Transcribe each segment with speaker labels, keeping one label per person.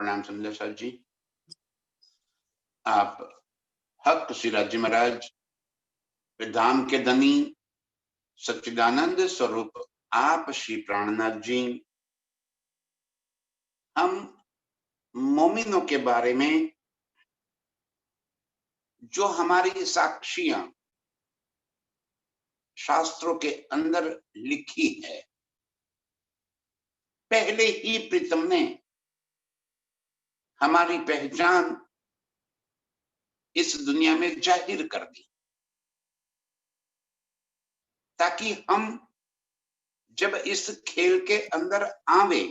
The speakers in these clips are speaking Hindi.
Speaker 1: प्रणाम संध्या साहब जी। आप हक सिराज जी महाराज, धाम के धनी सच्चिदानंद स्वरूप आप श्री प्राणनाथ जी, हम मोमिनों के बारे में जो हमारी साक्षियां शास्त्रों के अंदर लिखी है, पहले ही प्रीतम ने हमारी पहचान इस दुनिया में जाहिर कर दी, ताकि हम जब इस खेल के अंदर आवे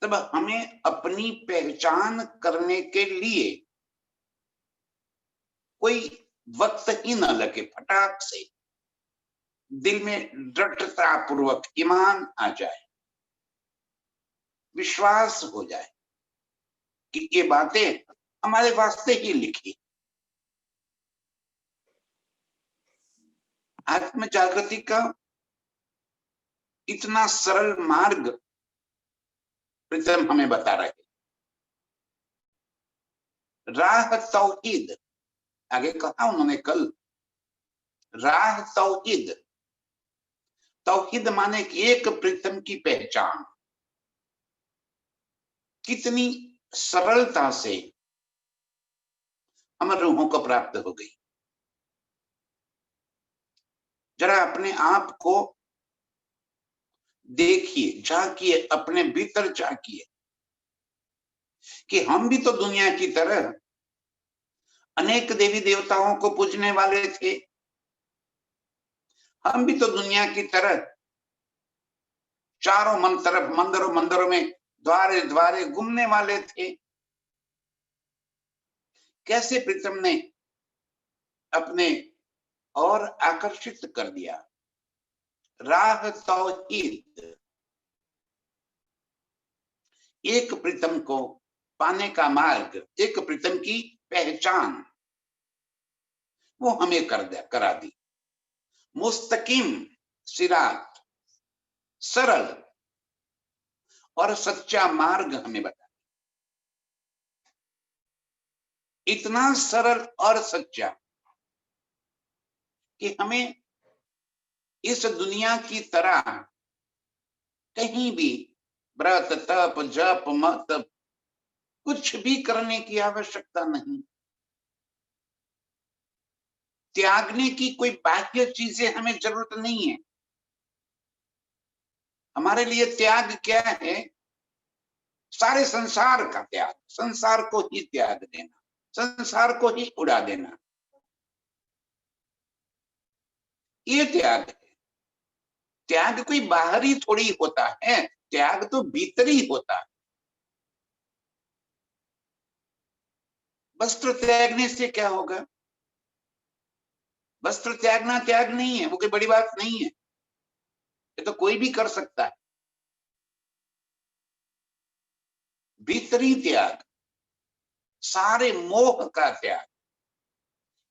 Speaker 1: तब हमें अपनी पहचान करने के लिए कोई वक्त ही न लगे, फटाक से दिल में दृढ़ता पूर्वक ईमान आ जाए, विश्वास हो जाए कि ये बातें हमारे वास्ते ही लिखी। आत्म जागृति का इतना सरल मार्ग प्रीतम हमें बता रहे। राह तौहीद, आगे कहा उन्होंने कल, राह तौहीद। तौहीद माने कि एक प्रीतम की पहचान कितनी सरलता से हम रूहों को प्राप्त हो गई। जरा अपने आप को देखिए, झांकिए, अपने भीतर झांकिए कि हम भी तो दुनिया की तरह अनेक देवी देवताओं को पूजने वाले थे। हम भी तो दुनिया की तरह चारों तरफ मंदिरों में द्वारे द्वारे घूमने वाले थे। कैसे प्रीतम ने अपने और आकर्षित कर दिया। राह तौहीद, एक प्रीतम को पाने का मार्ग, एक प्रीतम की पहचान, वो हमें करा दी। मुस्तकीम, सिरात, सरल और सच्चा मार्ग हमें बता। इतना सरल और सच्चा कि हमें इस दुनिया की तरह कहीं भी व्रत तप जप मत कुछ भी करने की आवश्यकता नहीं। त्यागने की कोई बाह्य चीजें हमें जरूरत नहीं है। हमारे लिए त्याग क्या है? सारे संसार का त्याग, संसार को ही त्याग देना, संसार को ही उड़ा देना, ये त्याग है। त्याग कोई बाहरी थोड़ी होता है, त्याग तो भीतरी होता है। वस्त्र त्यागने से क्या होगा? वस्त्र त्यागना त्याग नहीं है, वो कोई बड़ी बात नहीं है, ये तो कोई भी कर सकता है। भीतरी त्याग, सारे मोह का त्याग,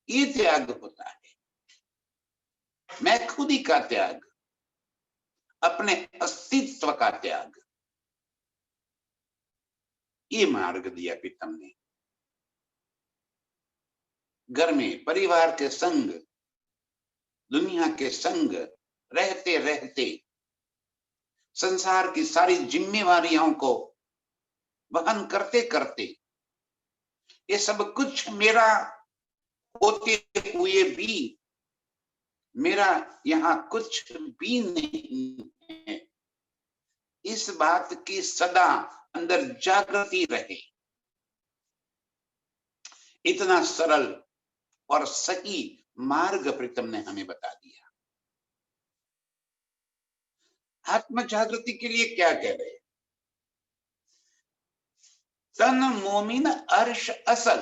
Speaker 1: ये त्याग होता है। मैं खुदी का त्याग, अपने अस्तित्व का त्याग, ये मार्ग दिया प्रीतम ने। घर में परिवार के संग, दुनिया के संग रहते रहते संसार की सारी जिम्मेवारियों को वहन करते करते ये सब कुछ मेरा होते हुए भी मेरा यहाँ कुछ भी नहीं है, इस बात की सदा अंदर जागृति रहे। इतना सरल और सही मार्ग प्रीतम ने हमें बता दिया। आत्म जागृति के लिए क्या कह रहे हैं? तन मोमिन अर्श असल,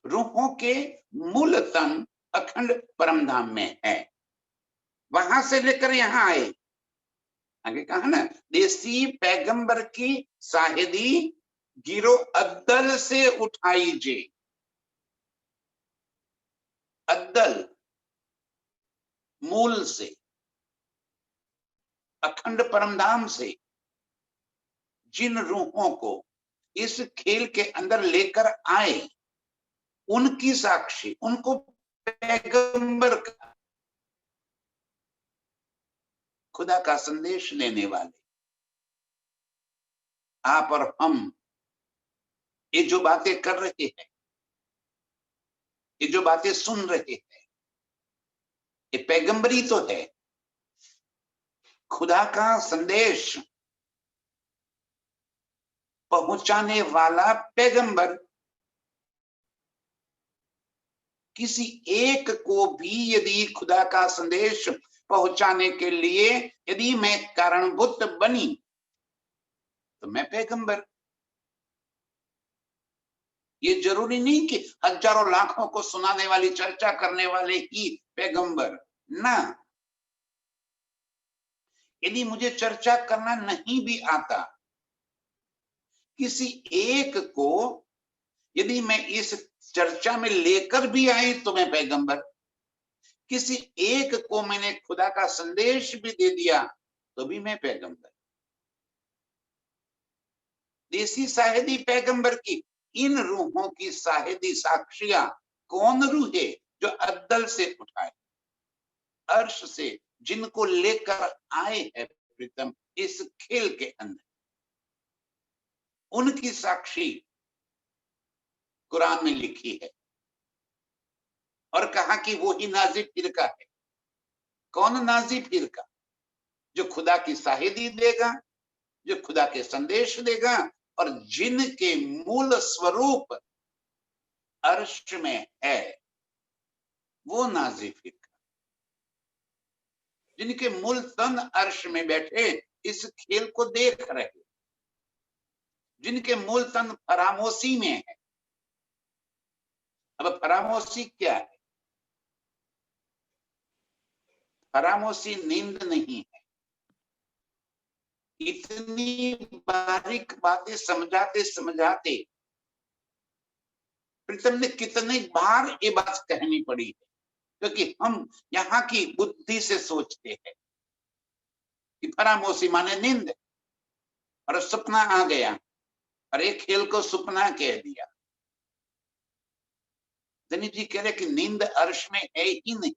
Speaker 1: रूहों के मूल तन अखंड परमधाम में है। वहां से लेकर यहां आए, आगे कहा ना, देसी पैगंबर की साहिदी गिरो अद्दल से उठाई जे। अद्दल मूल से, अखंड परमधाम से जिन रूहों को इस खेल के अंदर लेकर आए, उनकी साक्षी, उनको पैगंबर का, खुदा का संदेश देने वाले आप और हम, ये जो बातें कर रहे हैं, ये जो बातें सुन रहे हैं, ये पैगंबरी तो है। खुदा का संदेश पहुंचाने वाला पैगंबर किसी एक को भी यदि खुदा का संदेश पहुंचाने के लिए यदि मैं कारणभूत बनी तो मैं पैगंबर। ये जरूरी नहीं कि हजारों लाखों को सुनाने वाली, चर्चा करने वाले ही पैगंबर ना। यदि मुझे चर्चा करना नहीं भी आता, किसी एक को यदि मैं इस चर्चा में लेकर भी आई तो मैं पैगंबर। किसी एक को मैंने खुदा का संदेश भी दे दिया तो भी मैं पैगंबर। देसी शाहिदी पैगंबर की, इन रूहों की शाहिदी साक्षियां कौन रूह है? जो अद्दल से उठाए, अर्श से जिनको लेकर आए हैं प्रीतम इस खेल के अंदर, उनकी साक्षी कुरान में लिखी है और कहा कि वो ही नाजी फिरका है। कौन नाजी फिरका? जो खुदा की शाहिदी देगा, जो खुदा के संदेश देगा और जिनके मूल स्वरूप अर्श में है, वो नाजी फिरका। जिनके मूल तन अर्श में बैठे इस खेल को देख रहे, जिनके मूल तन फरामोशी में है। अब फरामोशी क्या है? फरामोशी नींद नहीं है। इतनी बारीक बातें समझाते समझाते प्रीतम ने कितने बार ये बात कहनी पड़ी है, क्योंकि हम यहाँ की बुद्धि से सोचते हैं कि फरामोशी माने नींद, और सपना आ गया और एक खेल को सपना कह दिया। धनी जी कह रहे कि नींद अर्श में है ही नहीं।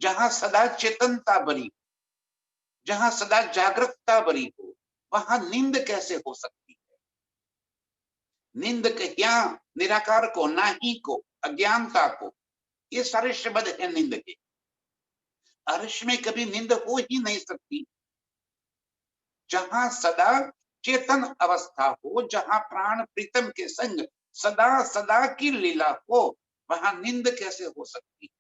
Speaker 1: जहां सदा चेतनता भरी, जहां सदा जागरूकता भरी हो, वहां नींद कैसे हो सकती है? नींद क्या निराकार को, नाही को, अज्ञानता को, ये सारे शब्द है नींद के। अर्श में कभी नींद हो ही नहीं सकती। जहां सदा चेतन अवस्था हो, जहां प्राण प्रीतम के संग सदा सदा की लीला हो, वहां नींद कैसे हो सकती है?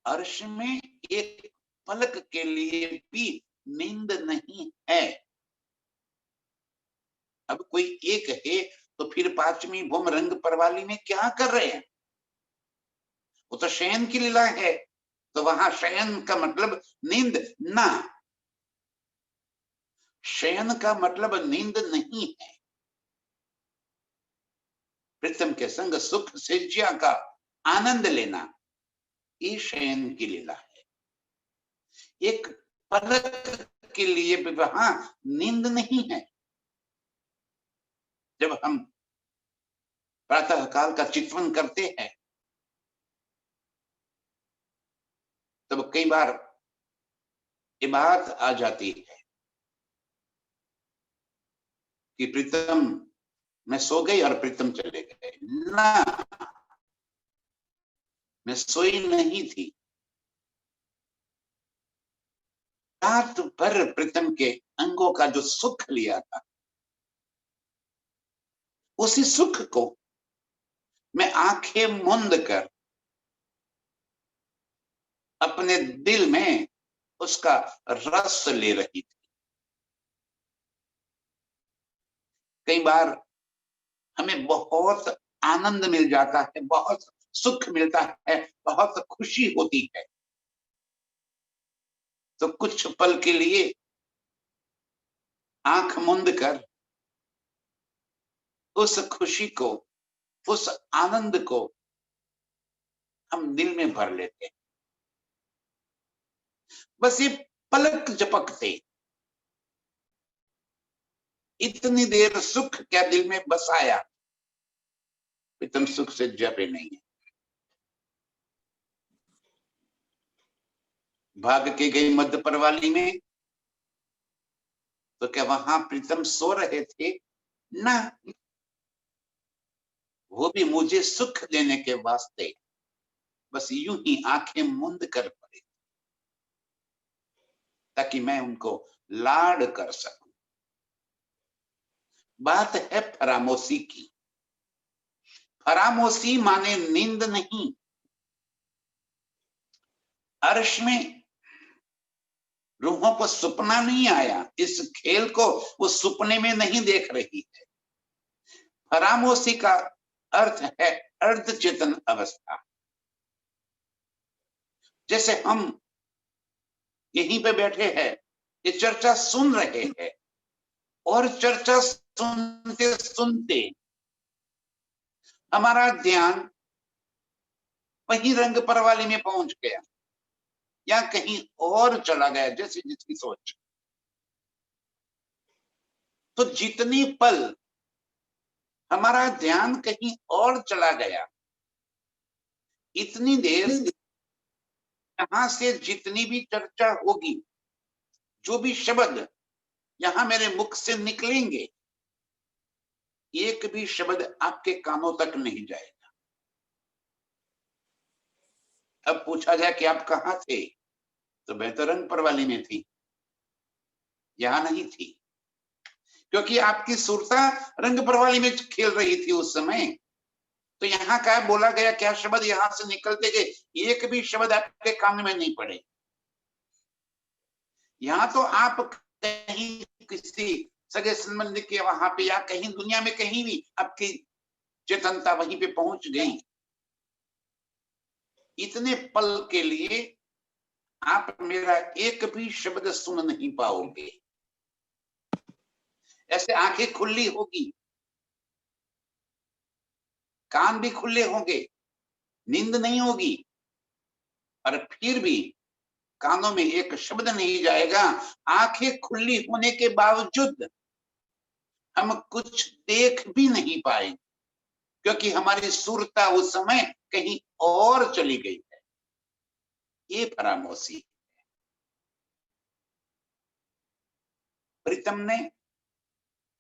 Speaker 1: अर्श में एक पलक के लिए भी नींद नहीं है। अब कोई एक है तो फिर पांचवी भूम रंग परवाली में क्या कर रहे हैं? वो तो शयन की लीला है, तो वहां शयन का मतलब नींद ना। शयन का मतलब नींद नहीं है। प्रीतम के संग सुख सेज्या का आनंद लेना, ये शयन की लीला है। एक पलक के लिए भी वहां नींद नहीं है। जब हम प्रातः काल का चिंतन करते हैं तब कई बार ये बात आ जाती है कि प्रीतम मैं सो गई और प्रीतम चले गए। ना, मैं सोई नहीं थी। रात भर प्रीतम के अंगों का जो सुख लिया था, उसी सुख को मैं आंखें मूंद कर अपने दिल में उसका रस ले रही थी। कई बार हमें बहुत आनंद मिल जाता है, बहुत सुख मिलता है, बहुत खुशी होती है, तो कुछ पल के लिए आंख मूंद कर उस खुशी को, उस आनंद को हम दिल में भर लेते हैं। बस ये पलक झपकते इतनी देर सुख क्या दिल में बसाया, प्रीतम सुख से जबे नहीं है। भाग के गई मध्य परवाली में, तो क्या वहां प्रीतम सो रहे थे? ना, वो भी मुझे सुख देने के वास्ते बस यूं ही आंखें मूंद कर पड़े, ताकि मैं उनको लाड कर सकूं। बात है फरामोशी की। फरामोशी माने नींद नहीं। अर्श में रूहों को सपना नहीं आया, इस खेल को वो सपने में नहीं देख रही है। फरामोशी का अर्थ है अर्ध चेतन अवस्था। जैसे हम यहीं पे बैठे हैं, ये चर्चा सुन रहे हैं, और चर्चा सुनते सुनते हमारा ध्यान वही रंग परवाली में पहुंच गया, या कहीं और चला गया, जैसे जिसकी सोच। तो जितनी पल हमारा ध्यान कहीं और चला गया, इतनी देर यहां से जितनी भी चर्चा होगी, जो भी शब्द यहां मेरे मुख से निकलेंगे, एक भी शब्द आपके कानों तक नहीं जाएगा। अब पूछा जाए कि आप कहां थे, तो मैं तो रंग परवाली में थी, यहां नहीं थी, क्योंकि आपकी सुरता रंग परवाली में खेल रही थी उस समय। तो यहाँ क्या बोला गया, क्या शब्द यहां से निकलते गए, एक भी शब्द आपके कान में नहीं पड़े। यहाँ तो आप कहीं किसी सगे संबंध के वहां पे, या कहीं दुनिया में कहीं भी आपकी चेतनता वहीं पे पहुंच गई। इतने पल के लिए आप मेरा एक भी शब्द सुन नहीं पाओगे। ऐसे आंखें खुली होगी, कान भी खुले होंगे, नींद नहीं होगी, और फिर भी कानों में एक शब्द नहीं जाएगा। आंखें खुली होने के बावजूद हम कुछ देख भी नहीं पाएंगे, क्योंकि हमारी सुरता उस समय कहीं और चली गई है। ये फरामोशी। प्रीतम ने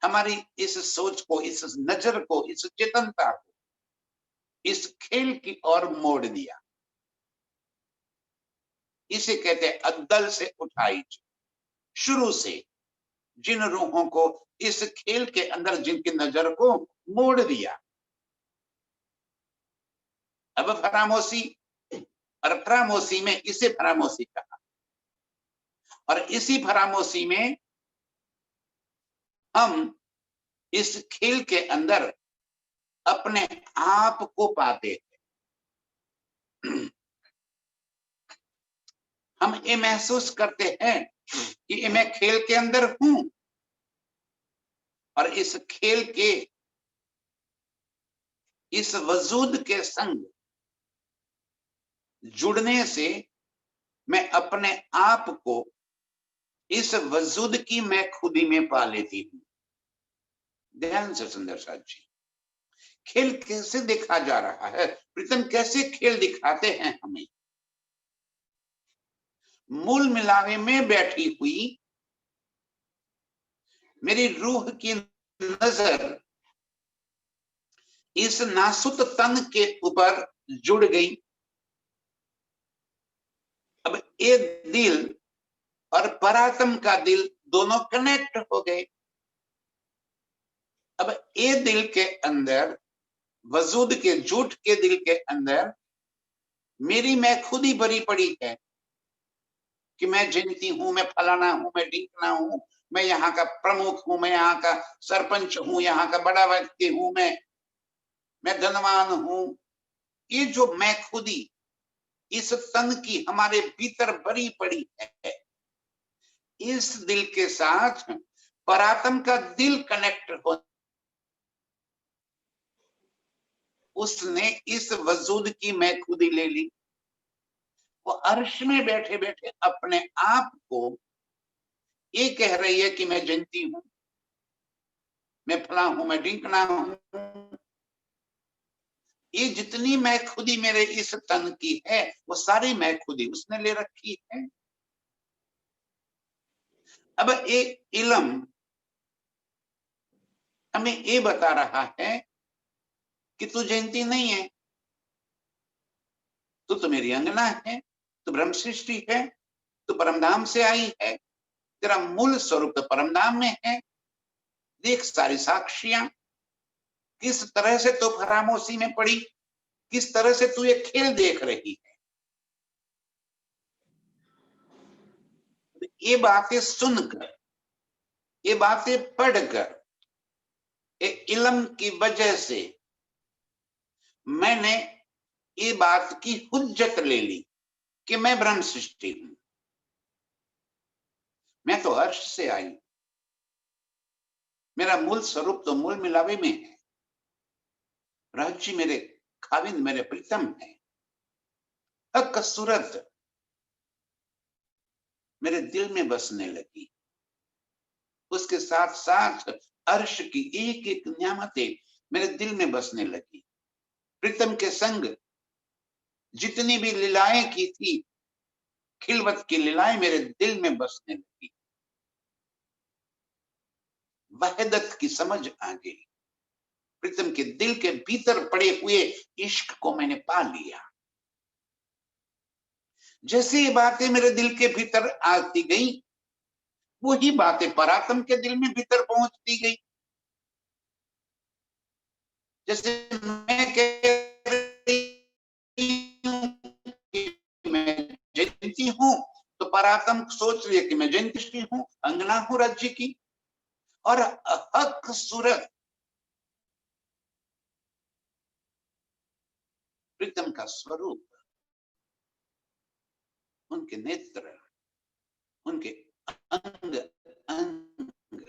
Speaker 1: हमारी इस सोच को, इस नजर को, इस चेतनता को इस खेल की ओर मोड़ दिया। इसे कहते हैं अद्दल से उठाई। शुरू से जिन रूहों को इस खेल के अंदर, जिनकी नजर को मोड़ दिया, अब फरामोशी, और फरामोशी में इसे फरामोशी कहा। और इसी फरामोशी में हम इस खेल के अंदर अपने आप को पाते हैं। हम ये महसूस करते हैं कि मैं खेल के अंदर हूं, और इस खेल के, इस वजूद के संग जुड़ने से मैं अपने आप को, इस वजूद की मैं खुदी में पा लेती हूं। ध्यान से सुंदर साथ जी, खेल कैसे देखा जा रहा है, प्रीतम कैसे खेल दिखाते हैं हमें। मूल मिलावे में बैठी हुई मेरी रूह की नजर इस नासुत तन के ऊपर जुड़ गई। अब ये दिल और परात्म का दिल दोनों कनेक्ट हो गए। अब ये दिल के अंदर, वजूद के, झूठ के दिल के अंदर मेरी मैं खुद ही भरी पड़ी है कि मैं जयंती हूं, मैं फलाना हूं, मैं ढिंकना हूं, मैं यहाँ का प्रमुख हूं, मैं यहाँ का सरपंच हूं, यहाँ का बड़ा व्यक्ति हूं, मैं धनवान हूं। ये जो मैं खुदी इस तन की हमारे भीतर भरी पड़ी है, इस दिल के साथ परात्म का दिल कनेक्ट हो, उसने इस वजूद की मैं खुदी ले ली। वो अर्श में बैठे बैठे अपने आप को ये कह रही है कि मैं जयंती हूं, मैं फला हूं, मैं ढिंकना हूं, ये जितनी मैं खुदी मेरे इस तन की है वो सारी मैं खुदी उसने ले रखी है। अब एक इलम हमें ये बता रहा है कि तू जयंती नहीं है, तू तो मेरी अंगना है, तू ब्रह्म सृष्टि है, तू परमधाम से आई है, तेरा मूल स्वरूप तो परमधाम में है। देख सारी साक्षियां किस तरह से तो फरामोशी में पड़ी, किस तरह से तू ये खेल देख रही है। ये बातें सुनकर, ये बातें पढ़कर, ये इल्म की वजह से मैंने ये बात की हुज्जत ले ली कि मैं ब्रह्म सृष्टि हूं, मैं तो अर्श से आई, मेरा मूल स्वरूप तो मूल मिलावे में है, राज्य मेरे खाविंद मेरे प्रीतम है, हक सूरत मेरे दिल में बसने लगी, उसके साथ साथ अर्श की एक एक न्यामतें मेरे दिल में बसने लगी। प्रीतम के संग जितनी भी लीलाएं की थी, खिलवत की लीलाएं मेरे दिल में बसने लगी। वहदत की समझ आ गई, प्रीतम के दिल के भीतर पड़े हुए इश्क को मैंने पा लिया। जैसे ये बातें मेरे दिल के भीतर आती गई, वही बातें परात्म के दिल में भीतर पहुंचती गई। जैसे मैं कह रही हूं कि मैं जयंती हूं, तो परात्म सोच रही है कि मैं जयंती हूं, अंगना हूं राज्य की। और हक सूरत प्रीतम का स्वरूप, उनके नेत्र, उनके अंग अंग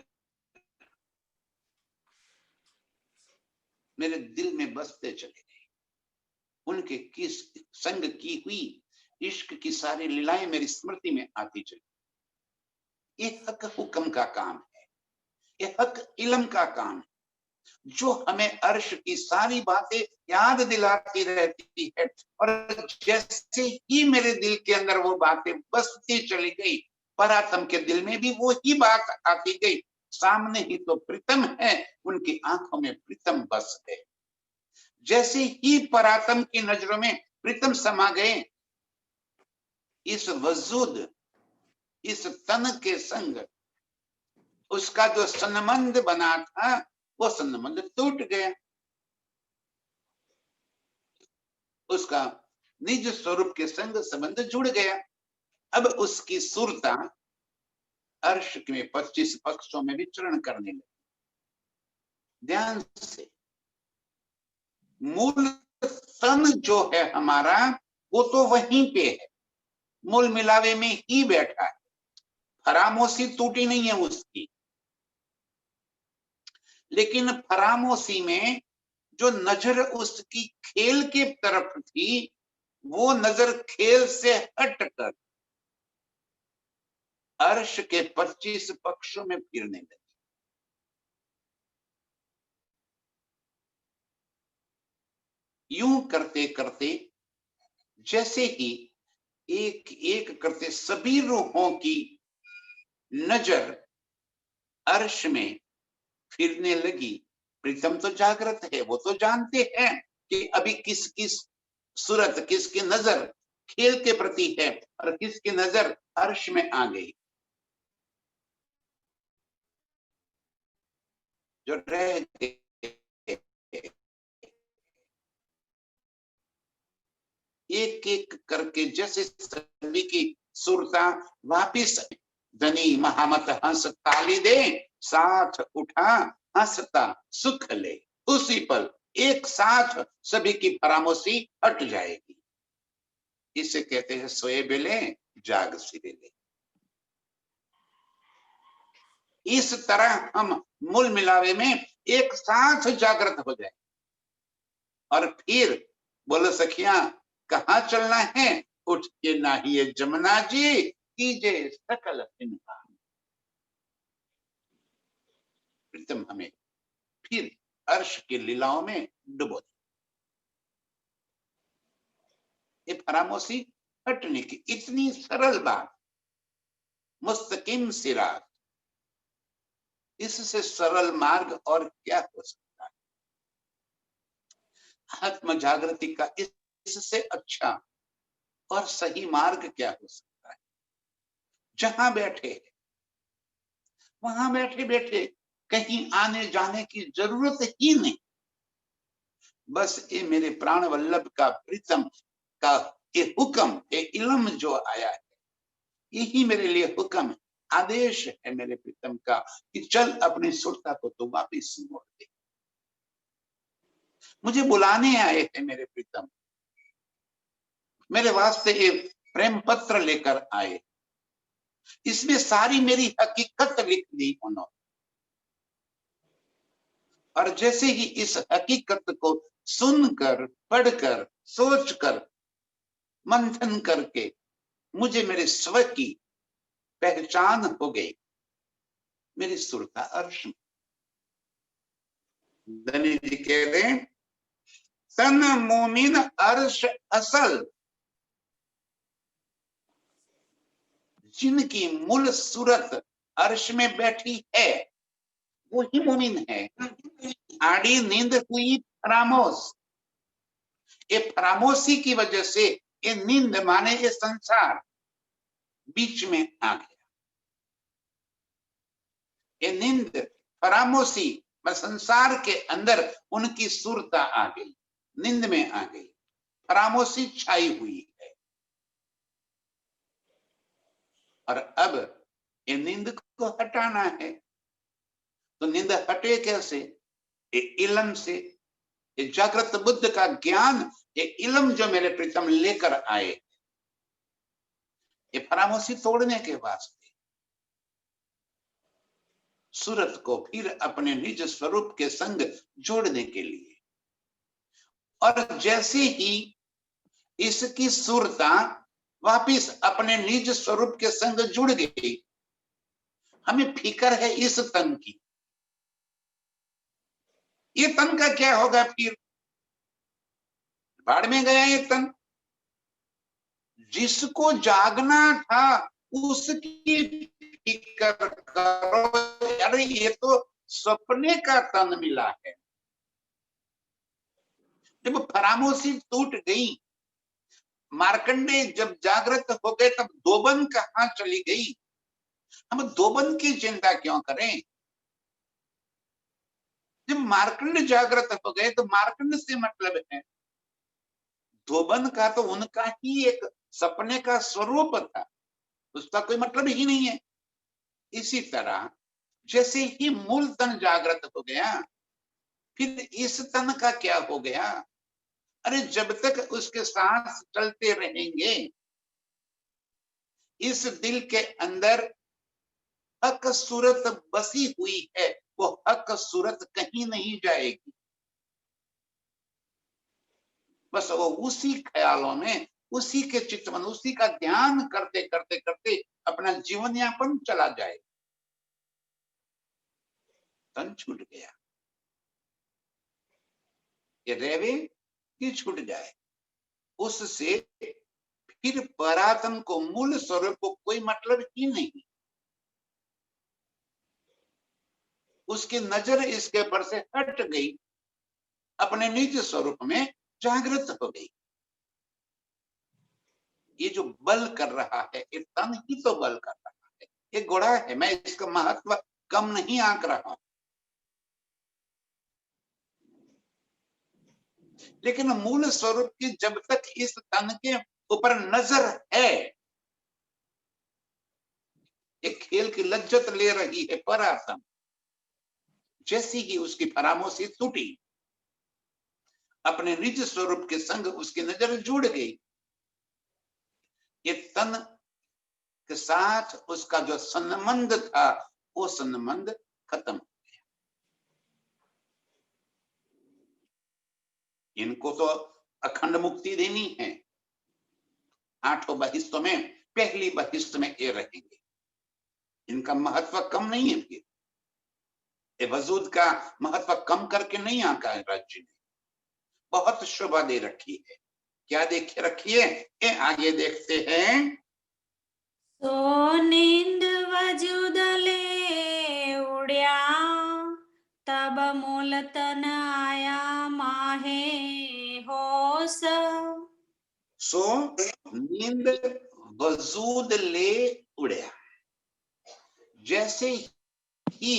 Speaker 1: मेरे दिल में बसते चले गए। उनके किस संग की हुई इश्क की सारी लीलाएं मेरी स्मृति में आती चली। ये हक हुक्म का काम है, ये हक इल्म का काम है, जो हमें अर्श की सारी बातें याद दिलाती रहती है। और जैसे ही मेरे दिल के अंदर वो बातें बसती चली गई, परात्म के दिल में भी वो ही बात आती गई। सामने ही तो प्रीतम है, उनकी आंखों में प्रीतम बस गए। जैसे ही परात्म की नजरों में प्रीतम समा गए, इस वजूद, इस तन के संग उसका जो संबंध बना था, वो संबंध टूट गया। उसका निज स्वरूप के संग संबंध जुड़ गया। अब उसकी सुरता अर्श में 25 पक्षों में विचरण करने लगी। ध्यान से, मूल तन जो है हमारा, वो तो वहीं पे है, मूल मिलावे में ही बैठा है, फरामोशी टूटी नहीं है उसकी। लेकिन फरामोशी में जो नजर उसकी खेल के तरफ थी, वो नजर खेल से हटकर अर्श के 25 पक्षों में फिरने लगी। यूं करते करते जैसे ही एक एक करते सभी रूहों की नजर अर्श में फिरने लगी। प्रीतम तो जागृत है, वो तो जानते हैं कि अभी किसकी सूरत, किसकी नजर खेल के प्रति है और किसकी नजर अर्श में आ गई। जो रह गए एक एक करके जैसे सभी की सुरता वापिस, धनी महामत हंस ताली दे, साथ उठा हंसता सुख ले, उसी पल एक साथ सभी की फरामोशी हट जाएगी। इसे कहते हैं सोए बेले जाग सिरेले। इस तरह हम मूल मिलावे में एक साथ जागृत हो जाए। और फिर बोलो सखिया कहाँ चलना है, उठ के नाहिए जमुना जी, कीजे सकल प्रीतम हमें फिर अर्श की लीलाओं में डुबो दिया। ये फरामोशी हटने की इतनी सरल बात, मुस्तकिम सिराज, इससे सरल मार्ग और क्या हो सकता है? आत्म जागृति का इससे अच्छा और सही मार्ग क्या हो सकता है? जहां बैठे वहां बैठे बैठे कहीं आने जाने की जरूरत ही नहीं। बस ये मेरे प्राण वल्लभ का प्रीतम का ये हुक्म, ये इल्म जो आया है, यही मेरे लिए हुक्म है, आदेश है मेरे प्रीतम का कि चल अपनी सुरता को तो वापिस मोड़ दे। मुझे बुलाने आए थे मेरे प्रीतम, मेरे वास्ते एक प्रेम पत्र लेकर आए, इसमें सारी मेरी हकीकत लिख दी उन्होंने। और जैसे ही इस हकीकत को सुनकर, पढ़कर, सोचकर, मंथन करके मुझे मेरे स्व की पहचान हो गई, मेरी सुरता अर्श में। धनी जी कह रहे हैं, तन मोमिन अर्श असल, जिनकी मूल सूरत अर्श में बैठी है वो ही मोमिन है। आड़ी नींद हुई फरामोश, ये फरामोशी की वजह से ये नींद माने ये संसार बीच में आ गया। ये नींद फरामोशी संसार के अंदर उनकी सुरता आ गई, नींद में आ गई, फरामोशी छाई हुई है। और अब ये नींद को हटाना है, तो नींद हटे कैसे? ये इल्म से, ये जागृत बुद्ध का ज्ञान, ये इल्म जो मेरे प्रीतम लेकर आए, ये फरामोशी तोड़ने के वास्ते सूरत को फिर अपने निज स्वरूप के संग जोड़ने के लिए। और जैसे ही इसकी सूरता वापिस अपने निज स्वरूप के संग जुड़ गई, हमें फिक्र है इस तन की, ये तन का क्या होगा? फिर भाड़ में गया ये तन। जिसको जागना था उसकी फिक्र करो, अरे ये तो सपने का तन मिला है। जब फरामोशी टूट गई, मार्कंडे जब जागृत हो गए, तब दोबन कहां चली गई? हम दोबन की चिंता क्यों करें? जब मार्कंड जागृत हो गए तो मार्कंड से मतलब है, दोबन का तो उनका ही एक सपने का स्वरूप था, उसका कोई मतलब ही नहीं है। इसी तरह जैसे ही मूल तन जागृत हो गया, फिर इस तन का क्या हो गया? अरे जब तक उसके सांस चलते रहेंगे, इस दिल के अंदर हक सूरत बसी हुई है, वो हक सूरत कहीं नहीं जाएगी। बस वो उसी ख्यालों में, उसी के चिंतन, उसी का ध्यान करते करते करते अपना जीवन यापन चला जाए। तन छूट गया, ये रेवे कि छूट जाए, उससे फिर परात्म को, मूल स्वरूप को कोई मतलब ही नहीं। उसकी नजर इसके ऊपर से हट गई, अपने निज स्वरूप में जागृत हो गई। ये जो बल कर रहा है, ये तन ही तो बल कर रहा है, ये घोड़ा है। मैं इसका महत्व कम नहीं आंक रहा हूं, लेकिन मूल स्वरूप की जब तक इस तन के ऊपर नजर है, एक खेल की लज्जत ले रही है परात्म। जैसी ही उसकी फरामोशी टूटी, अपने निज स्वरूप के संग उसकी नजर जुड़ गई, ये तन के साथ उसका जो संबंध था, वो संबंध खत्म हो गया। इनको तो अखंड मुक्ति देनी है, 8 बहिस्तों में पहली बहिस्त में ये रहेंगे, इनका महत्व कम नहीं है। फिर ये वजूद का महत्व कम करके नहीं आका है राज्य ने, बहुत शोभा दे रखी है। क्या देख रखी है ये आगे देखते हैं।
Speaker 2: सो नींद वजूद ले उड़िया, तब मूल तन आया माहे होश।
Speaker 1: सो नींद वजूद ले उड़िया, जैसे ही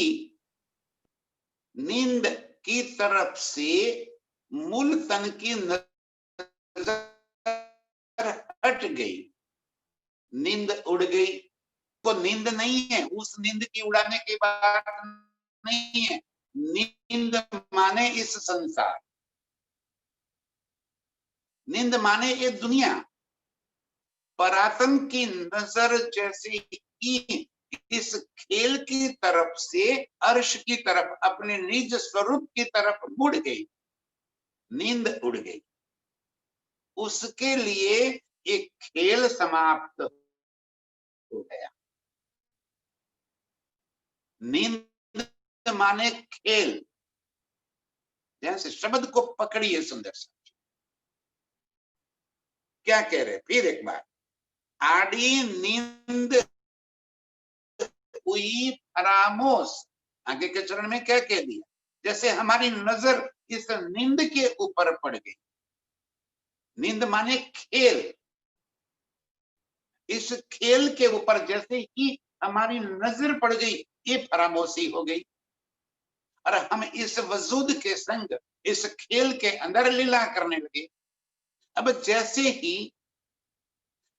Speaker 1: नींद की तरफ से मूल तन की नजर हट गई, नींद उड़ गई। वो नींद नहीं है, उस नींद की उड़ाने की बात नहीं है। नींद माने इस संसार, नींद माने ये दुनिया। परातन की नजर जैसे ही इस खेल की तरफ से अर्श की तरफ, अपने निज स्वरूप की तरफ मुड़ गई, नींद उड़ गई। उसके लिए एक खेल समाप्त हो गया। नींद माने खेल, जैसे शब्द को पकड़िए सुंदर सा। क्या कह रहे फिर एक बार, आड़ी नींद हुई फरामोश। आगे के चरण में क्या कह दिया, जैसे हमारी नजर इस नींद के ऊपर पड़ गई। नींद माने खेल, इस खेल के ऊपर जैसे ही हमारी नजर पड़ गई, ये फरामोशी हो गई और हम इस वजूद के संग इस खेल के अंदर लीला करने लगे। अब जैसे ही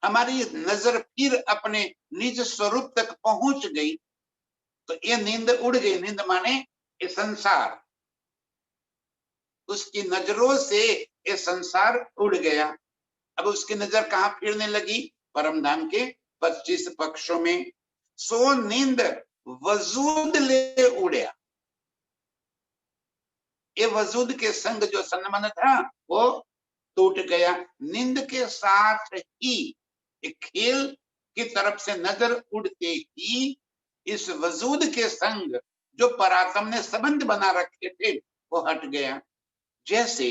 Speaker 1: हमारी नजर फिर अपने निज स्वरूप तक पहुंच गई, तो ये नींद उड़ गई। नींद माने ये संसार, उसकी नजरों से ये संसार उड़ गया। अब उसकी नजर कहां फिरने लगी, परम धाम के 25 पक्षों में। सो नींद वजूद ले उड़िया, ये वजूद के संग जो संबंध था वो टूट गया। नींद के साथ ही एक खेल की तरफ से नजर उड़ते ही इस वजूद के संग जो परात्म ने संबंध बना रखे थे वो हट गया। जैसे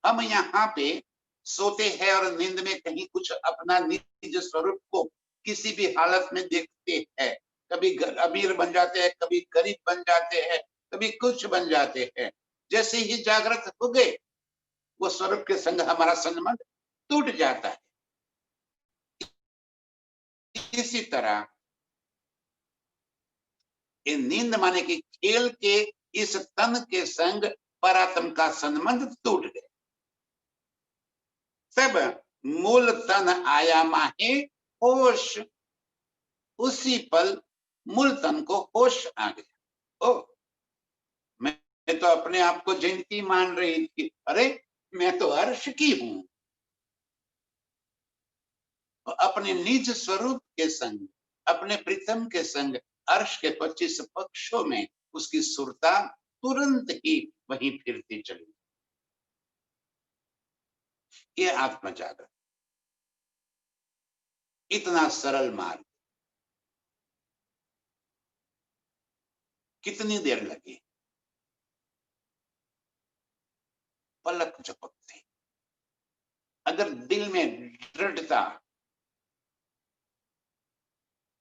Speaker 1: हम यहाँ पे सोते हैं और नींद में कहीं कुछ अपना निज स्वरूप को किसी भी हालत में देखते हैं, कभी अमीर बन जाते हैं, कभी गरीब बन जाते हैं, कभी कुछ बन जाते हैं। जैसे ही जागृत हो गए, वो स्वरूप के संग हमारा संबंध टूट जाता है। इसी तरह ये नींद माने कि खेल के इस तन के संग परात्म का संबंध टूट गया। तब मूल तन आया माहे होश, उसी पल मूल तन को होश आ गया। ओ, मैं तो अपने आप को जयंती मान रही थी, अरे मैं तो अर्श की हूं। अपने निज स्वरूप के संग, अपने प्रीतम के संग अर्श के 25 पक्षों में उसकी सुरता तुरंत ही वहीं फिरती चली। ये आत्मजागरण, इतना सरल मार्ग, कितनी देर लगी, पलक झपकती। अगर दिल में दृढ़ता,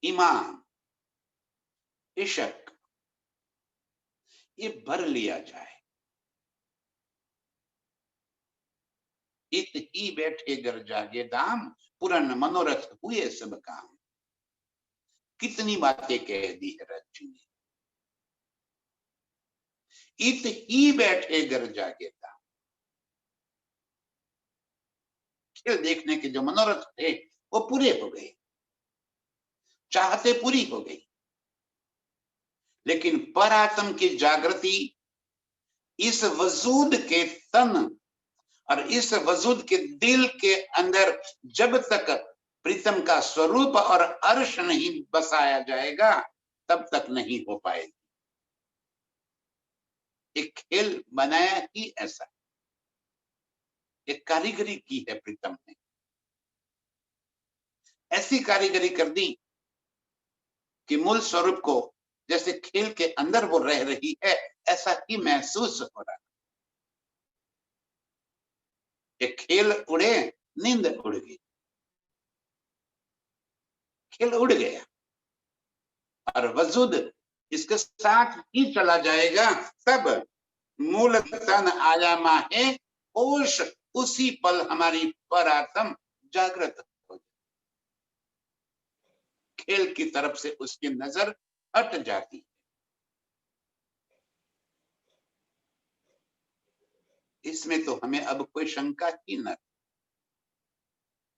Speaker 1: ईमान, इश्क ये भर लिया जाए, इत ही बैठे घर जागे धाम, पूर्ण मनोरथ हुए सब काम। कितनी बातें कह दी है रज्जू ने। इत ही बैठे घर जागे धाम, खेल देखने के जो मनोरथ थे वो पूरे हो गए, चाहते पूरी हो गई। लेकिन परात्म की जागृति इस वजूद के तन और इस वजूद के दिल के अंदर जब तक प्रीतम का स्वरूप और अर्श नहीं बसाया जाएगा, तब तक नहीं हो पाएगी। एक खेल बनाया ही ऐसा, एक कारीगरी की है प्रीतम ने, ऐसी कारीगरी कर दी कि मूल स्वरूप को जैसे खेल के अंदर वो रह रही है, ऐसा ही महसूस हो रहा है। कि खेल उड़े, नींद उड़ गई, खेल उड़ गया और वजूद इसके साथ ही चला जाएगा। तब मूल तन आयामा है, होश उसी पल हमारी परात्म जागृत हो जाए। खेल की तरफ से उसकी नजर हट जाती है। इसमें तो हमें अब कोई शंका ही न,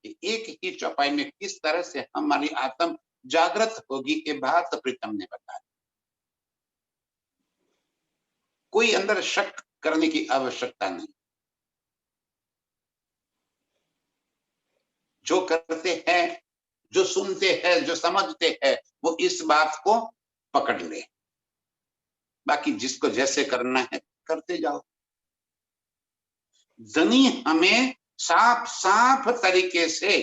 Speaker 1: एक ही चौपाई में किस तरह से हमारी आत्म जागृत होगी, ये बात प्रीतम ने बताया। कोई अंदर शक करने की आवश्यकता नहीं। जो करते हैं, जो सुनते हैं, जो समझते हैं, वो इस बात को पकड़ ले। बाकी जिसको जैसे करना है करते जाओ। धनी हमें साफ साफ तरीके से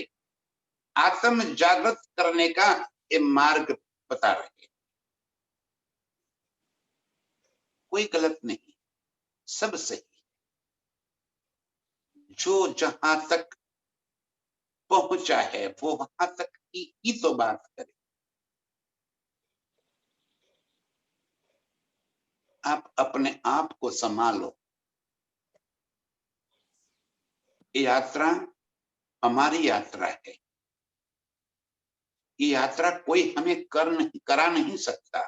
Speaker 1: आत्म जागृत करने का ये मार्ग बता रहे हैं। कोई गलत नहीं, सब सही। जो जहां तक पहुंचा है वो वहां तक ही तो बात करे। आप अपने आप को संभालो। ये यात्रा हमारी यात्रा है। ये यात्रा कोई हमें करा नहीं सकता।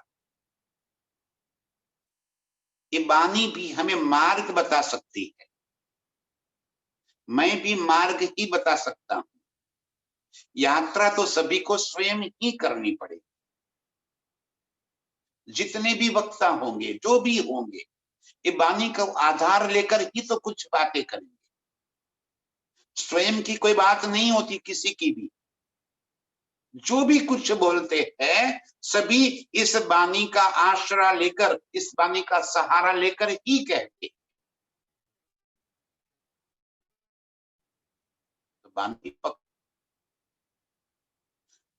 Speaker 1: ये बानी भी हमें मार्ग बता सकती है, मैं भी मार्ग ही बता सकता हूं। यात्रा तो सभी को स्वयं ही करनी पड़ेगी। जितने भी वक्ता होंगे, जो भी होंगे, ये बानी का आधार लेकर ही तो कुछ बातें करेंगे। स्वयं की कोई बात नहीं होती किसी की भी। जो भी कुछ बोलते हैं सभी इस बानी का आश्रय लेकर, इस बानी का सहारा लेकर ही कहते। तो बानी पक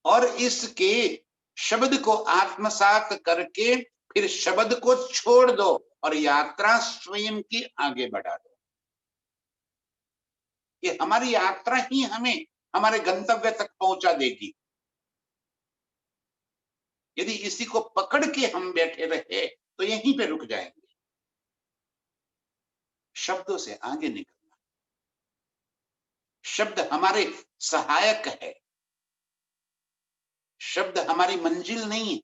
Speaker 1: और इसके शब्द को आत्मसात करके फिर शब्द को छोड़ दो और यात्रा स्वयं की आगे बढ़ा दो। ये हमारी यात्रा ही हमें हमारे गंतव्य तक पहुंचा देगी। यदि इसी को पकड़ के हम बैठे रहे तो यहीं पे रुक जाएंगे। शब्दों से आगे निकलना, शब्द हमारे सहायक है, शब्द हमारी मंजिल नहीं है।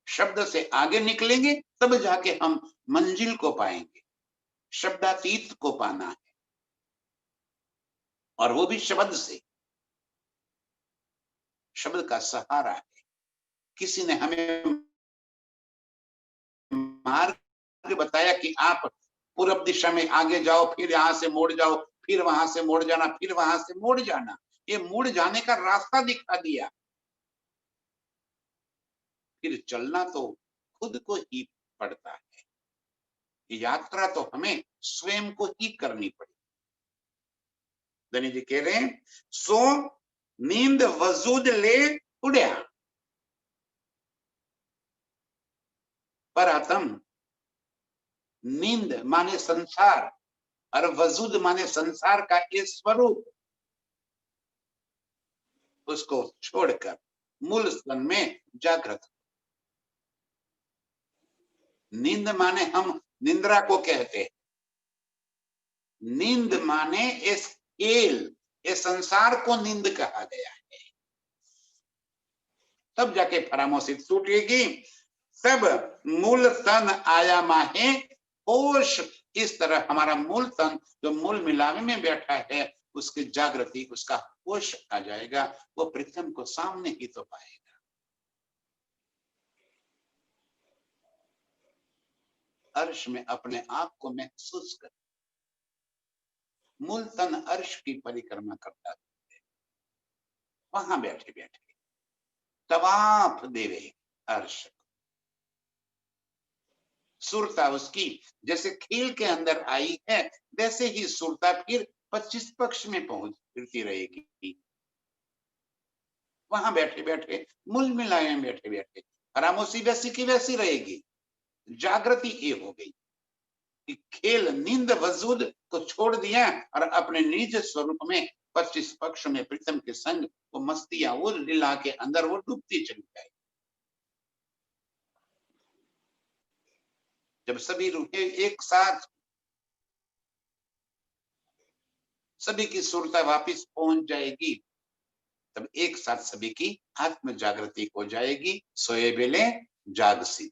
Speaker 1: शब्द से आगे निकलेंगे तब जाके हम मंजिल को पाएंगे। शब्दातीत को पाना है और वो भी शब्द से। शब्द का सहारा है। किसी ने हमें मार्ग बताया कि आप पूर्व दिशा में आगे जाओ, फिर यहां से मोड़ जाओ, फिर वहां से मोड़ जाना, फिर वहां से मोड़ जाना। ये मुड़ जाने का रास्ता दिखा दिया। फिर चलना तो खुद को ही पड़ता है। ये यात्रा तो हमें स्वयं को ही करनी पड़ी। धनी जी कह रहे हैं, सो नींद वजूद ले उड़िया पर आत्म। नींद माने संसार और वजूद माने संसार का ये स्वरूप, उसको छोड़कर मूल स्तन में जागृत। नींद माने हम निंद्रा को कहते हैं। नींद माने इस खेल, इस संसार को नींद कहा गया है। तब जाके फरामोशी टूटेगी। तब मूल तन आयामा है, होश इस तरह हमारा मूल तन जो मूल मिलावे में बैठा है उसकी जागृति, उसका होश आ जाएगा। वो प्रीतम को सामने ही तो पाएगा। अर्श में अपने आप को महसूस कर। मूल तन अर्श की परिक्रमा करता है, वहां बैठे बैठे तवाफ देवे अर्श। सुरता उसकी जैसे खेल के अंदर आई है, वैसे ही सुरता फिर 25 पक्ष में पहुंच फिरती रहेगी। वहां बैठे बैठे मूल मिलाए बैठे बैठे खामोशी वैसी की वैसी रहेगी। जागृति ये हो गई कि खेल नींद वजूद को छोड़ दिया और अपने निज स्वरूप में 25 पक्ष में प्रीतम के संग वो मस्तियां वो लीला के अंदर वो डूबती चली जाए। जब सभी रूहें एक साथ सभी की सुरता वापिस पहुंच जाएगी, तब एक साथ सभी की आत्म जागृति हो जाएगी। सोए बेले जाग सी।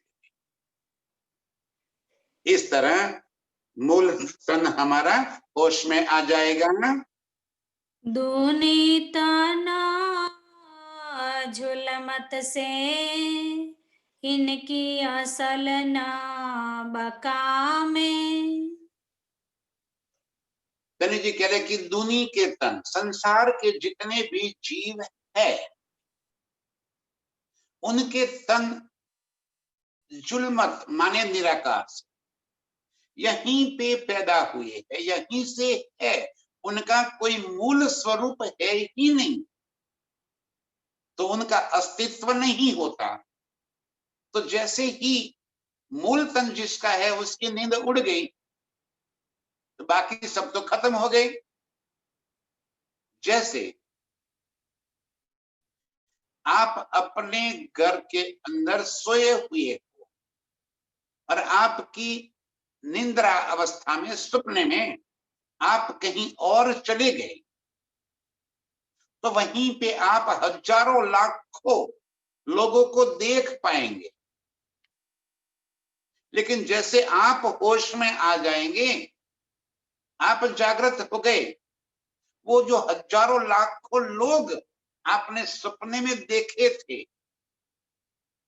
Speaker 1: इस तरह मूल तन हमारा होश में आ जाएगा ना।
Speaker 2: दूनी तना झुलमत से इनकी असल ना बकामे।
Speaker 1: धनी जी कह रहे कि दुनी के तन, संसार के जितने भी जीव है उनके तन जुलमत माने निराकार से यहीं पे पैदा हुए है, यहीं से है, उनका कोई मूल स्वरूप है ही नहीं, तो उनका अस्तित्व नहीं होता। तो जैसे ही मूल तन जिसका है उसकी नींद उड़ गई तो बाकी सब तो खत्म हो गई। जैसे आप अपने घर के अंदर सोए हुए हो और आपकी निंद्रा अवस्था में, सपने में आप कहीं और चले गए, तो वहीं पे आप हजारों लाखों लोगों को देख पाएंगे। लेकिन जैसे आप होश में आ जाएंगे, आप जागृत हो गए, वो जो हजारों लाखों लोग आपने सपने में देखे थे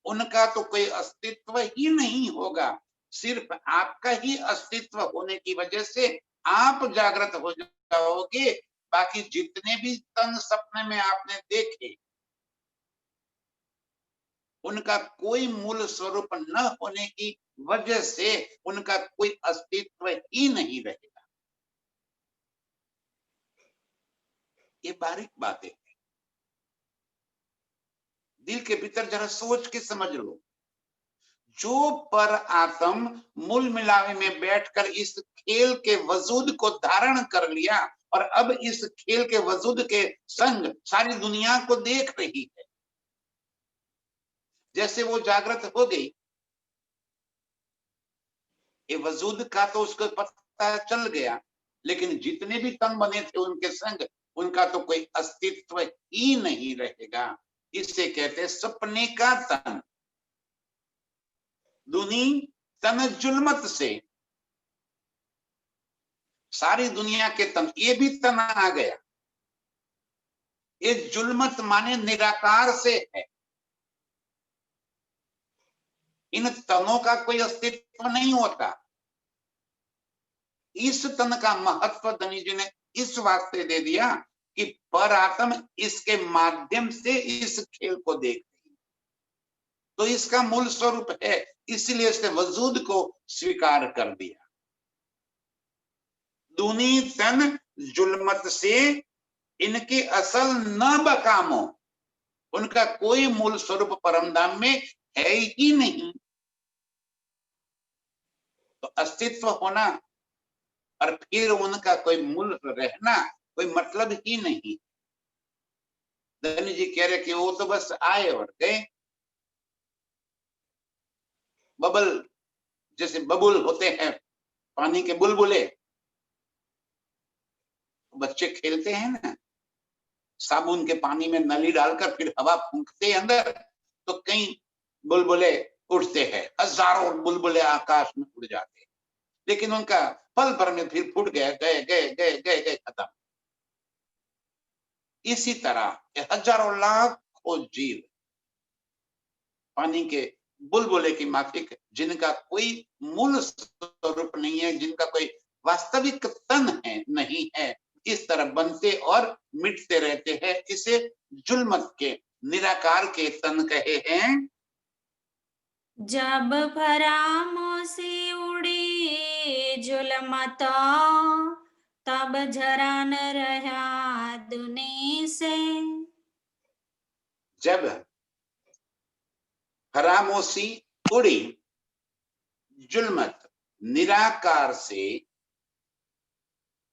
Speaker 1: उनका तो कोई अस्तित्व ही नहीं होगा। सिर्फ आपका ही अस्तित्व होने की वजह से आप जागृत हो जाओगे। बाकी जितने भी तन सपने में आपने देखे उनका कोई मूल स्वरूप न होने की वजह से उनका कोई अस्तित्व ही नहीं रहेगा। ये बारीक बातें हैं, दिल के भीतर जरा सोच के समझ लो। जो पर आत्म मूल मिलावे में बैठकर इस खेल के वजूद को धारण कर लिया और अब इस खेल के वजूद के संग सारी दुनिया को देख रही है, जैसे वो जागृत हो गई, ये वजूद का तो उसको पता चल गया, लेकिन जितने भी तन बने थे उनके संग उनका तो कोई अस्तित्व ही नहीं रहेगा। इससे कहते सपने का तन, दुनी तन जुलमत से, सारी दुनिया के तन, ये भी तन आ गया। ये जुलमत माने निराकार से है, इन तनों का कोई अस्तित्व नहीं होता। इस तन का महत्व धनी जी ने इस वास्ते दे दिया कि पर आत्म इसके माध्यम से इस खेल को देख रही, तो इसका मूल स्वरूप है, इसलिए इसने वजूद को स्वीकार कर दिया। दूनी तन जुलमत से इनके असल न बकामो, उनका कोई मूल स्वरूप परमधाम में है ही नहीं। तो अस्तित्व होना और फिर उनका कोई मूल रहना कोई मतलब ही नहीं। धनी जी कह रहे कि वो तो बस आए और गए, बबल जैसे बबुल होते हैं पानी के बुलबुले, बच्चे खेलते हैं ना, साबुन के पानी में नली डालकर फिर हवा फूंकते अंदर, तो कई बुलबुले उड़ते हैं, हजारों बुलबुले आकाश में उड़ जाते हैं, लेकिन उनका पल भर में फिर फूट गए, गए गए गए गए गए खत्म। इसी तरह हजारों लाखों जीव पानी के बुलबुले की माफिक, जिनका कोई मूल स्वरूप नहीं है, जिनका कोई वास्तविक तन है नहीं है, इस तरह बनते और मिटते रहते हैं। इसे जुलमत के निराकार के तन कहे हैं।
Speaker 2: जब फरामोशी उड़ी जुलमत तब जरा न रहा दुनी से।
Speaker 1: जब फरामोशी उड़ी, जुल्मत निराकार से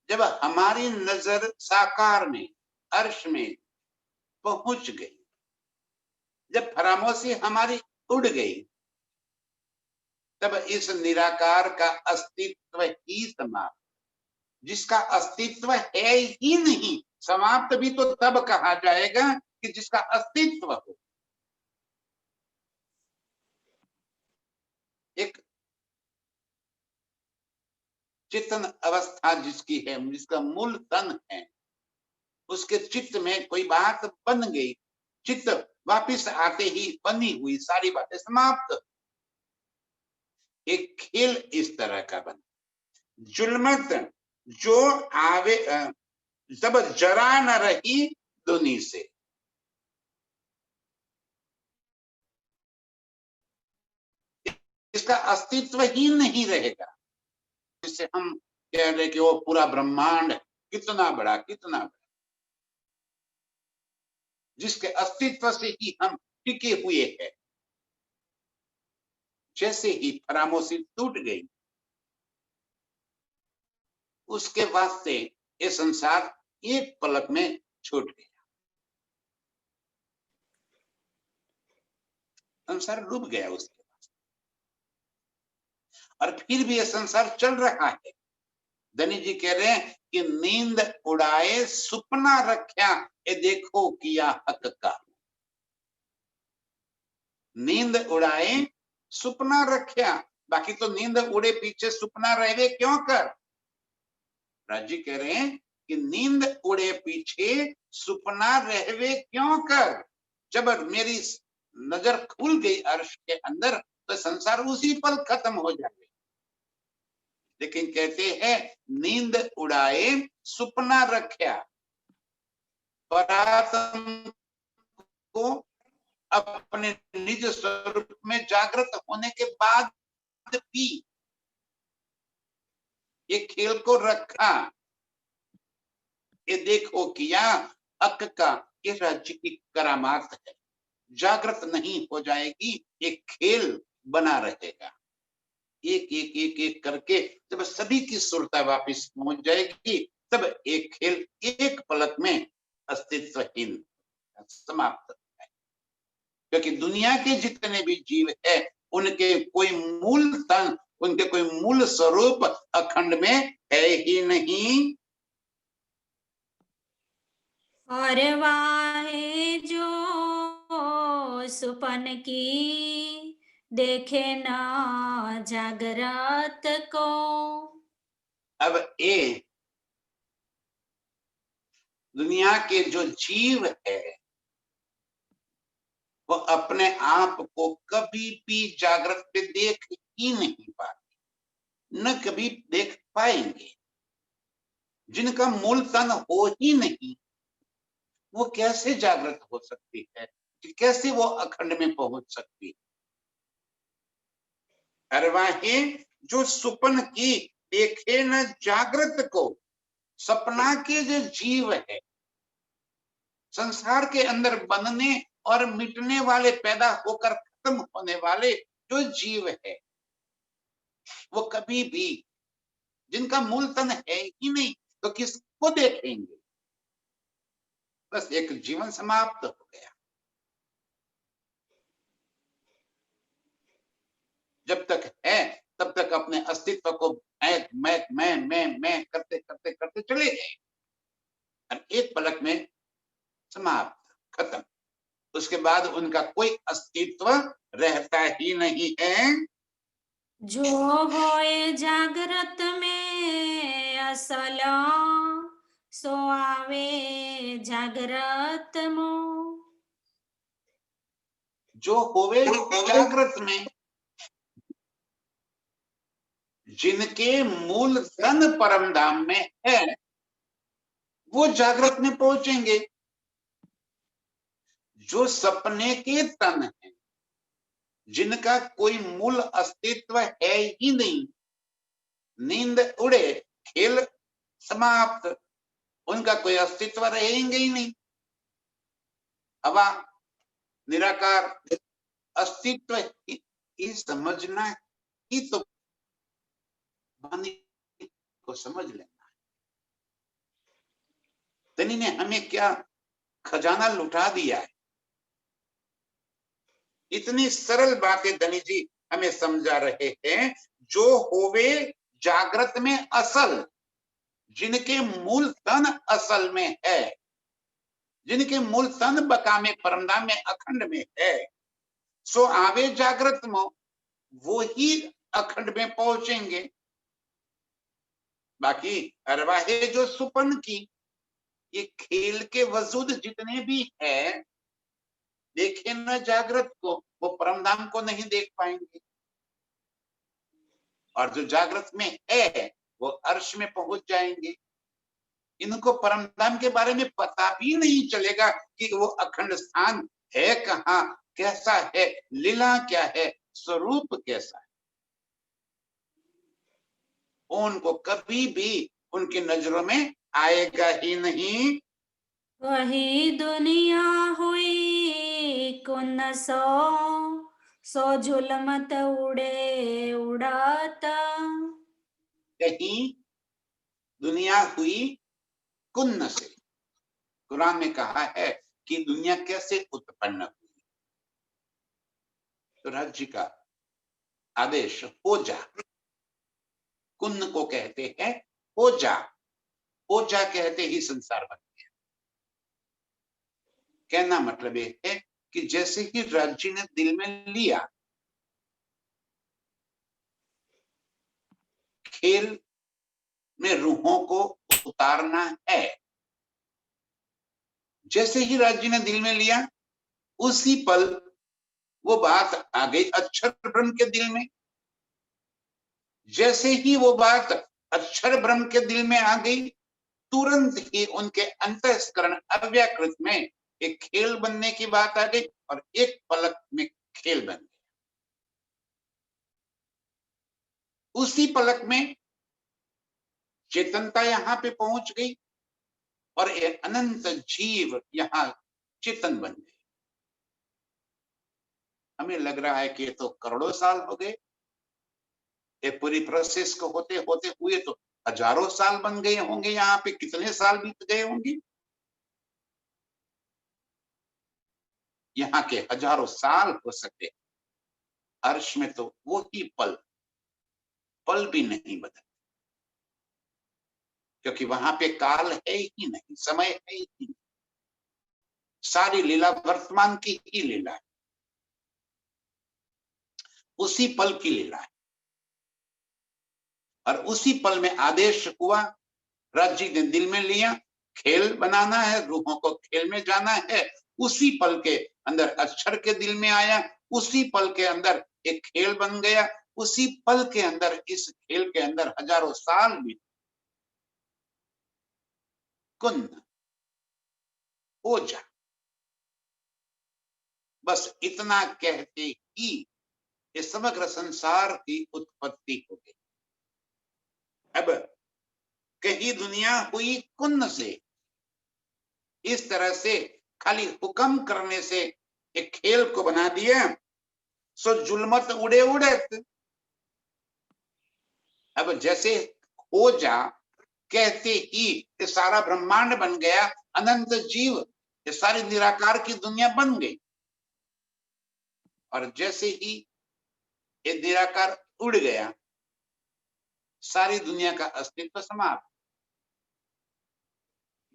Speaker 1: जब हमारी नजर साकार में, अर्श में पहुंच गई, जब फरामोशी हमारी उड़ गई, तब इस निराकार का अस्तित्व ही समाप्त, जिसका अस्तित्व है ही नहीं। समाप्त भी तो तब कहा जाएगा कि जिसका अस्तित्व हो। एक चेतन अवस्था जिसकी है, जिसका मूल तन है, उसके चित्त में कोई बात बन गई, चित्त वापिस आते ही बनी हुई सारी बातें समाप्त। एक खेल इस तरह का बना। जुल्मत जो आवे जब जरा न रही दुनी से, इसका अस्तित्व ही नहीं रहेगा। जिससे हम कह रहे कि वो पूरा ब्रह्मांड कितना बड़ा, कितना बड़ा, जिसके अस्तित्व से ही हम टिके हुए हैं। जैसे ही फरामोशी टूट गई, उसके वास्ते ये संसार एक पलक में छूट गया। संसार डूब गया उसके पास, और फिर भी ये संसार चल रहा है। धनी जी कह रहे हैं कि नींद उड़ाए सुपना रख्या, ये देखो किया हक का। नींद उड़ाए सुपना रख्या, बाकी तो नींद उड़े पीछे सुपना रहे क्यों कर। राजी कह रहे हैं कि नींद उड़े पीछे सुपना रहवे क्यों कर। जब मेरी नजर खुल गई अर्श के अंदर, तो संसार उसी पल खत्म हो जाए। लेकिन कहते हैं नींद उड़ाए सुपना रख्या, परात्म को अपने निज स्वरूप में जागृत होने के बाद भी ये खेल को रखा। ये देखो किया अक का, ये राज्य की करामात है। जागृत नहीं हो जाएगी, एक खेल बना रहेगा। एक एक एक एक करके जब सभी की सुरता वापिस पहुंच जाएगी, तब एक खेल एक पलक में अस्तित्वहीन समाप्त है। क्योंकि दुनिया के जितने भी जीव है, उनके कोई मूल तन, उनके कोई मूल स्वरूप अखंड में है ही नहीं।
Speaker 2: और वाहे जो सुपन की देखे ना जागृत को।
Speaker 1: अब ये दुनिया के जो जीव है, वो अपने आप को कभी भी जागृत पे देख ही नहीं पाते, न कभी देख पाएंगे। जिनका मूल तन हो ही नहीं, वो कैसे जागृत हो सकती है, कैसे वो अखंड में पहुंच सकती है। अरवाहे जो सुपन की देखे न जागृत को। सपना के जो जीव है, संसार के अंदर बनने और मिटने वाले, पैदा होकर खत्म होने वाले जो जीव है, वो कभी भी, जिनका मूल तन है ही नहीं, तो किसको देखेंगे। बस एक जीवन समाप्त हो गया। जब तक है तब तक अपने अस्तित्व को मैं करते करते करते चले गए, और एक पलक में समाप्त, खत्म। उसके बाद उनका कोई अस्तित्व रहता ही नहीं है।
Speaker 2: जो होए जागृत में असल, सो आवे जागृत मो।
Speaker 1: जो होवे जागृत में, जिनके मूल तन परम धाम में है, वो जागृत में पहुंचेंगे। जो सपने के तन है, जिनका कोई मूल अस्तित्व है ही नहीं, नींद उड़े खेल समाप्त, उनका कोई अस्तित्व रहेंगे ही नहीं। हवा निराकार, अस्तित्व अस्तित्व ये समझना ही तो वाणी को समझ लेना। धनी ने हमें क्या खजाना लुटा दिया है। इतनी सरल बातें धनी जी हमें समझा रहे हैं। जो होवे जागृत में असल, जिनके मूल तन असल में है, जिनके मूल तन बका में परमधाम में अखंड में है, सो आवे जागृत में, वो ही अखंड में पहुंचेंगे। बाकी अरवाहे जो सुपन की, ये खेल के वजूद जितने भी है, देखे न जागृत को, वो परमधाम को नहीं देख पाएंगे। और जो जागृत में है वो अर्श में पहुंच जाएंगे। इनको परमधाम के बारे में पता भी नहीं चलेगा कि वो अखंड स्थान है कहाँ, कैसा है, लीला क्या है, स्वरूप कैसा है। उनको कभी भी उनकी नजरों में आएगा ही नहीं।
Speaker 2: वही दुनिया हुई कुन सो जुलमत उड़े उड़ात।
Speaker 1: कहीं दुनिया हुई कुन्न से। कुरान में कहा है कि दुनिया कैसे उत्पन्न हुई। तो राज्य का आदेश हो जा, कुन्न को कहते हैं हो जा। हो जा कहते ही संसार बन गया। कहना मतलब ये है कि जैसे ही राज्य ने दिल में लिया खेल में रूहों को उतारना है, जैसे ही राज्य ने दिल में लिया उसी पल वो बात आ गई अक्षर ब्रह्म के दिल में। जैसे ही वो बात अक्षर ब्रह्म के दिल में आ गई, तुरंत ही उनके अंतःस्करण अव्याकृत में एक खेल बनने की बात आ गई और एक पलक में खेल बन गया। उसी पलक में चेतनता यहां पे पहुंच गई और एक अनंत जीव यहां चेतन बन गए। हमें लग रहा है कि ये तो करोड़ों साल हो गए, ये पूरी प्रोसेस को होते होते हुए तो हजारों साल बन गए होंगे, यहाँ पे कितने साल बीत गए होंगे। यहाँ के हजारों साल हो सकते। अर्श में तो वो ही पल पल भी नहीं बदल, क्योंकि वहां पे काल है ही नहीं, समय है ही नहीं। सारी लीला वर्तमान की ही लीला है, उसी पल की लीला है। और उसी पल में आदेश हुआ, राज्य ने दिल में लिया, खेल बनाना है, रूहों को खेल में जाना है। उसी पल के अंदर अक्षर के दिल में आया, उसी पल के अंदर एक खेल बन गया, उसी पल के अंदर इस खेल के अंदर हजारों साल बीत। कुन्न हो जा, बस इतना कहते ही इस समग्र संसार की उत्पत्ति हो गई। अब कहीं दुनिया हुई कुन्न से, इस तरह से खाली हुक्म करने से एक खेल को बना दिया, सो जुलमत उड़े उड़त। अब जैसे हो जा कहते ही ये सारा ब्रह्मांड बन गया, अनंत जीव, ये सारी निराकार की दुनिया बन गई। और जैसे ही ये निराकार उड़ गया, सारी दुनिया का अस्तित्व समाप्त।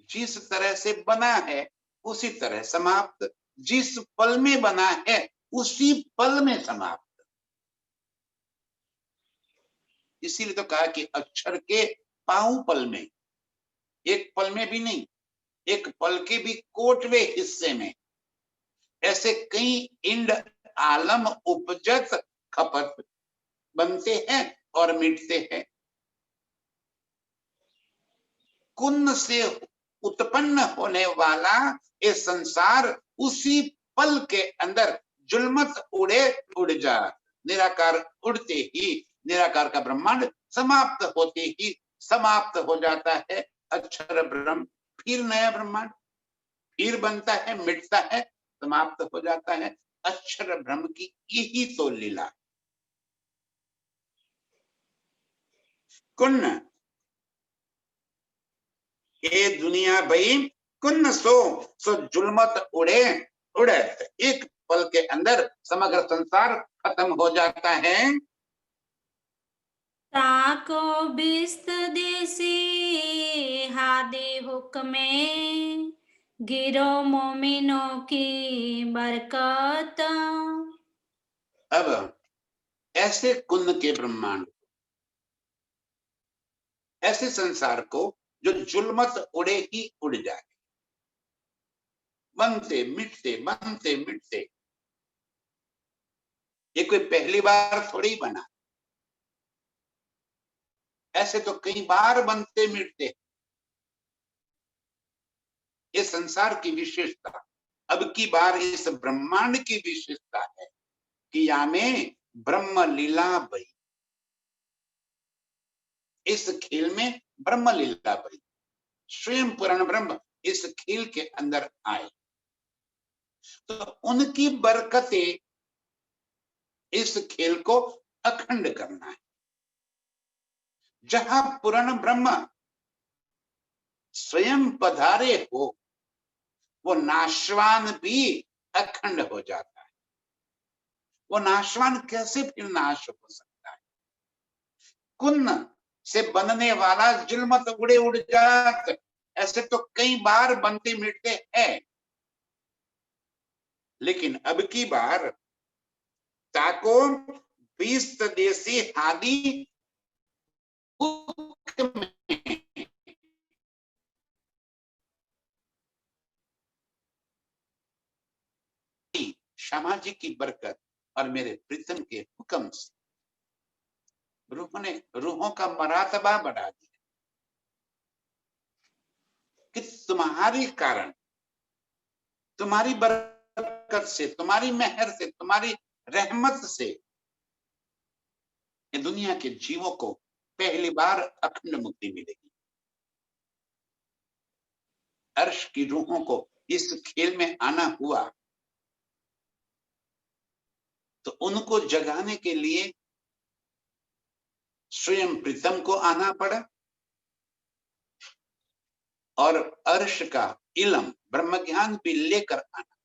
Speaker 1: जिस तरह से बना है उसी तरह समाप्त, जिस पल में बना है उसी पल में समाप्त। इसीलिए तो कहा कि अक्षर के पांव पल में, एक पल में भी नहीं, एक पल के भी कोटवे हिस्से में ऐसे कई इंड आलम उपजत खपत बनते हैं और मिटते हैं। कुन्न से उत्पन्न होने वाला ये संसार उसी पल के अंदर जुलमत उड़े उड़ जा, निराकार उड़ते ही निराकार का ब्रह्मांड समाप्त होते ही समाप्त हो जाता है अक्षर ब्रह्म। फिर नया ब्रह्मांड फिर बनता है, मिटता है, समाप्त हो जाता है। अक्षर ब्रह्म की यही तो लीला। कुन्न ये दुनिया भई कुन्न सो जुल्मत उड़े उड़े, एक पल के अंदर समग्र संसार खत्म हो जाता है।
Speaker 2: ताको बिस्त देसी हादी हुक्मे, गिरो मोमिनों की बरकत।
Speaker 1: अब ऐसे कुन्न के ब्रह्मांड, ऐसे संसार को जो जुल्मत उड़े ही उड़ जाए, बनते मिटते, ये कोई पहली बार थोड़ी बना, ऐसे तो कई बार बनते मिटते। ये संसार की विशेषता, अब की बार इस ब्रह्मांड की विशेषता है कि या में ब्रह्म लीला भई, इस खेल में ब्रह्म लीला भई, स्वयं पूर्ण ब्रह्म इस खेल के अंदर आए, तो उनकी बरकतें इस खेल को अखंड करना है। जहां पूर्ण ब्रह्म स्वयं पधारे हो, वो नाशवान भी अखंड हो जाता है। वो नाशवान कैसे फिर नाश हो सकता है? कुन्न से बनने वाला जुल्मत उड़े उड़ जात, ऐसे तो कई बार बनते मिटते हैं, लेकिन अब की बार ताको 20 देसी हादी क्षमा जी की बरकत और मेरे प्रीतम के हुक्म से रूहों का मरातबा बढ़ा दिया कि तुम्हारी कारण, तुम्हारी बरकत से, तुम्हारी मेहर से, तुम्हारी रहमत से ये दुनिया के जीवों को पहली बार अखंड मुक्ति मिलेगी। अर्श की रूहों को इस खेल में आना हुआ, तो उनको जगाने के लिए स्वयं प्रीतम को आना पड़ा और अर्श का इलम ब्रह्म ज्ञान भी लेकर आना।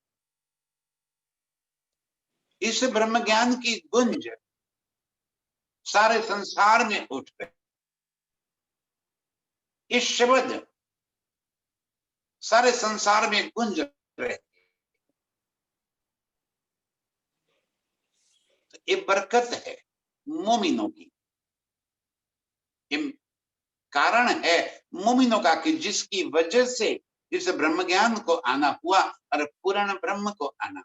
Speaker 1: इस ब्रह्म ज्ञान की गुंज सारे संसार में उठ गई। इस शब्द सारे संसार में गुंज रहे। तो ये बरकत है मोमिनों की, ये कारण है मोमिनों का कि जिसकी वजह से इस ब्रह्म ज्ञान को आना हुआ और पूर्ण ब्रह्म को आना।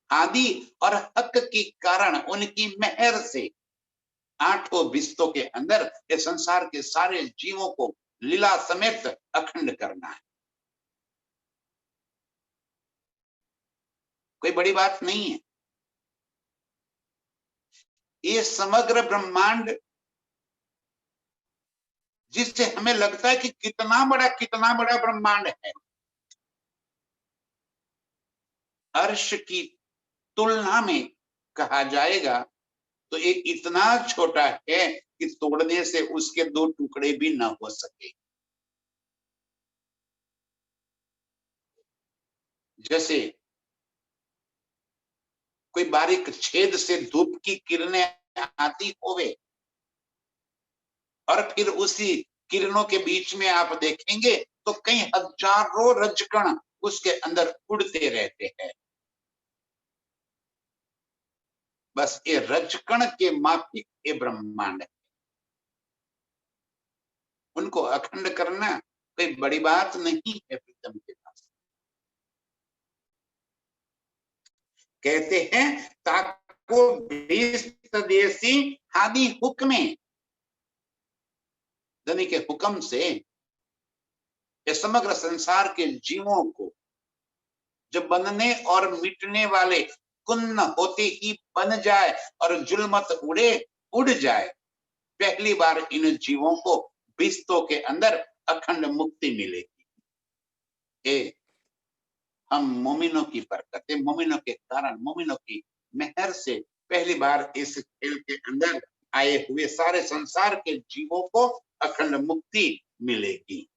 Speaker 1: आदि और हक की कारण उनकी मेहर से आठों बिस्तों के अंदर ये संसार के सारे जीवों को लीला समेत अखंड करना है। कोई बड़ी बात नहीं है। ये समग्र ब्रह्मांड जिससे हमें लगता है कि कितना बड़ा ब्रह्मांड है, अर्श की तुलना में कहा जाएगा तो ये इतना छोटा है कि तोड़ने से उसके दो टुकड़े भी न हो सके। जैसे कोई बारीक छेद से धूप की किरणें आती होवे और फिर उसी किरणों के बीच में आप देखेंगे तो कई हजारों रजकण उसके अंदर उड़ते रहते हैं। बस ये रजकण के माफिक ये ब्रह्मांड है, उनको अखंड करना कोई बड़ी बात नहीं है प्रीतम के पास। कहते हैं ताको देसी हादी हुक्मे, धनी के हुक्म से ये समग्र संसार के जीवों को जब बनने और मिटने वाले कुन्न होते ही बन जाए और जुल्मत उड़ जाए, पहली बार इन जीवों को बिस्तों के अंदर अखंड मुक्ति मिलेगी। हम मोमिनों की बरकतें, मोमिनों के कारण, मोमिनों की मेहर से पहली बार इस खेल के अंदर आए हुए सारे संसार के जीवों को अखंड मुक्ति मिलेगी।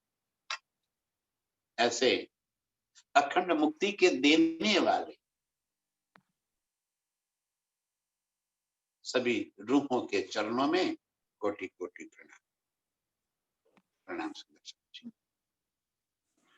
Speaker 1: ऐसे अखंड मुक्ति के देने वाले सभी रूहों के चरणों में कोटि कोटि प्रणाम। प्रणाम।